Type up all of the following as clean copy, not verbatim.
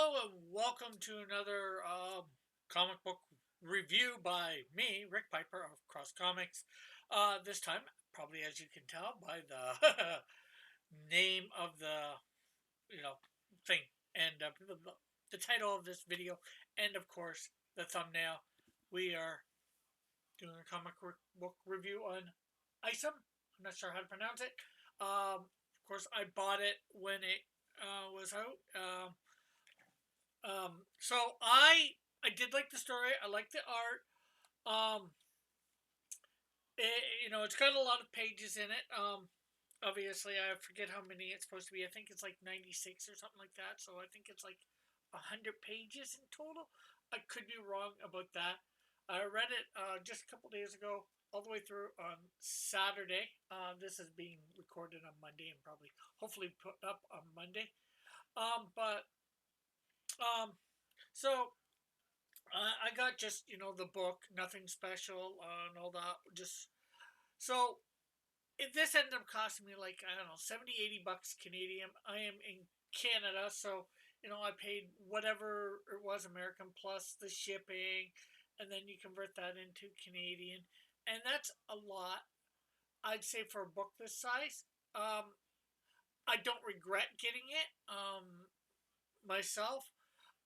Hello and welcome to another comic book review by me, Rick Piper of Cross Comics. This time, probably as you can tell by the name of the you know thing and the title of this video, and of course the thumbnail. We are doing a book review on Isom. I'm not sure how to pronounce it. Of course, I bought it when it was out. So I did like the story. I like the art. Um, it's got a lot of pages in it. Obviously, I forget how many it's supposed to be. I think it's like 96 or something like that. So I think it's like 100 pages in total. I could be wrong about that. I read it just a couple days ago, all the way through on Saturday. This is being recorded on Monday and probably hopefully put up on Monday. But um, so I got just the book, nothing special and all that. Just so this ended up costing me like I don't know 70, 80 bucks Canadian. I am in Canada, so I paid whatever it was American plus the shipping, and then you convert that into Canadian, and that's a lot. I'd say for a book this size. I don't regret getting it myself.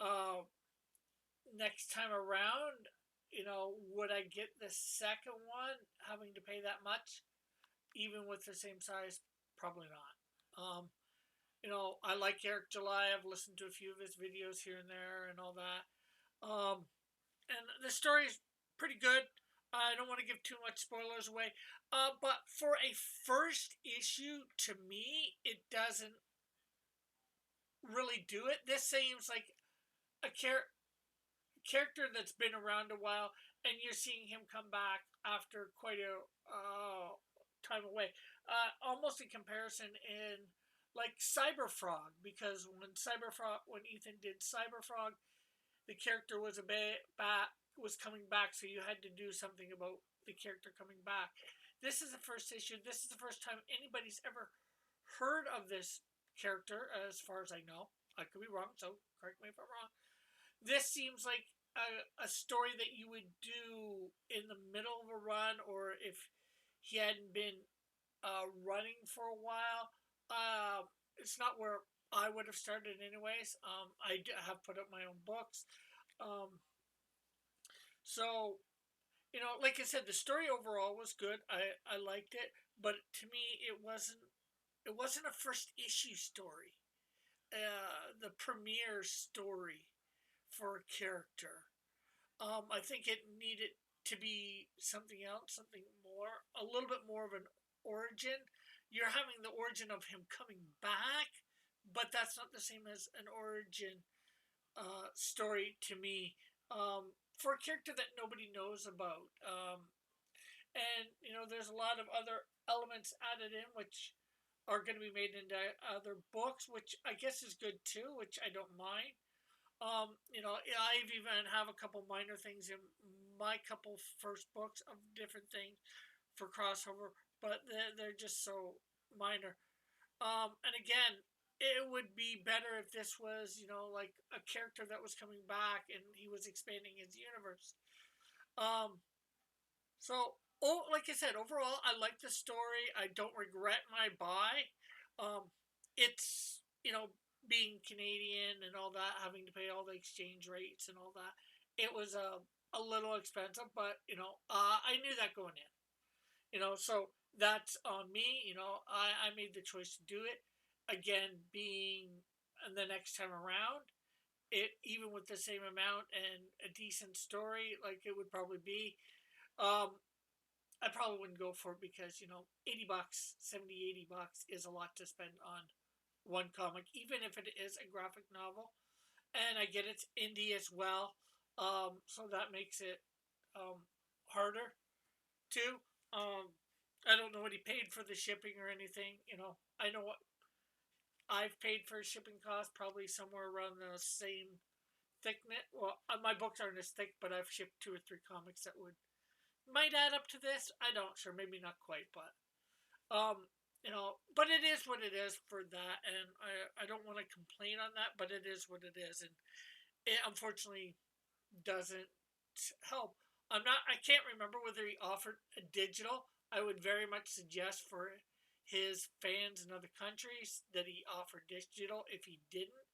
Uh, Next time around, would I get the second one having to pay that much, even with the same size? Probably not. I like Eric July. I've listened to a few of his videos here and there and all that. And the story is pretty good. I don't want to give too much spoilers away. But for a first issue, to me, it doesn't really do it. This seems like a character that's been around a while, and you're seeing him come back after quite a time away. Almost in comparison in like Cyberfrog, because when Ethan did Cyberfrog, the character was a bit back was coming back, so you had to do something about the character coming back. This is the first issue. This is the first time anybody's ever heard of this character, as far as I know. I could be wrong, so correct me if I'm wrong. This seems like a story that you would do in the middle of a run, or if he hadn't been running for a while. It's not where I would have started, anyways. I have put up my own books, um, so like I said, the story overall was good. I liked it, but to me, it wasn't a first issue story. The premiere story for a character. I think it needed to be something else, something more, a little bit more of an origin. You're having the origin of him coming back, but that's not the same as an origin story to me, for a character that nobody knows about. And there's a lot of other elements added in which are going to be made into other books, which I guess is good too, which I don't mind. I've even have a couple minor things in my couple first books of different things for crossover, but they're just so minor. And again, it would be better if this was, like a character that was coming back and he was expanding his universe. Um, like I said, overall, I like the story. I don't regret my buy. It's being Canadian and all that, having to pay all the exchange rates and all that. It was a little expensive, but I knew that going in. So that's on me. I made the choice to do it. Again, being the next time around, it even with the same amount and a decent story, like it would probably be. Um, I probably wouldn't go for it because 80 bucks, 70, 80 bucks is a lot to spend on one comic, even if it is a graphic novel. And I get it's indie as well, so that makes it harder too. I don't know what he paid for the shipping or anything. I know what I've paid for shipping costs, probably somewhere around the same thickness. Well, my books aren't as thick, but I've shipped 2 or 3 comics that would might add up to this. I don't sure, maybe not quite, but But it is what it is for that, and I don't want to complain on that, but it is what it is, and it unfortunately doesn't help. I can't remember whether he offered a digital. I would very much suggest for his fans in other countries that he offered digital if he didn't,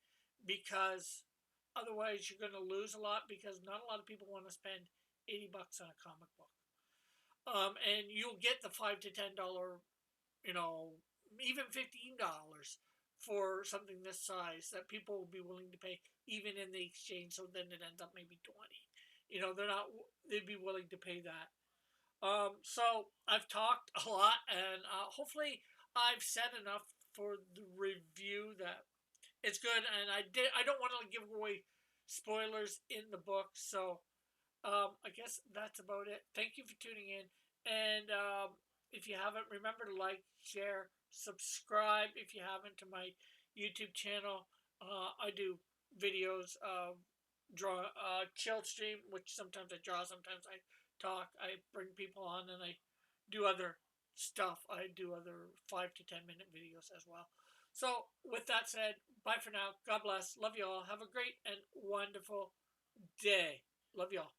because otherwise you're going to lose a lot because not a lot of people want to spend $80 on a comic book. And you'll get the $5 to $10, you know, even $15 for something this size that people will be willing to pay even in the exchange. So then it ends up maybe 20. They're not. They'd be willing to pay that. So I've talked a lot, and hopefully I've said enough for the review that it's good. And I don't want to give away spoilers in the book, so I guess that's about it. Thank you for tuning in. And if you haven't, remember to like, share, subscribe if you haven't to my YouTube channel. I do videos, draw, chill stream, which sometimes I draw, sometimes I talk. I bring people on and I do other stuff. I do other 5 to 10 minute videos as well. So, with that said, bye for now. God bless. Love you all. Have a great and wonderful day. Love y'all.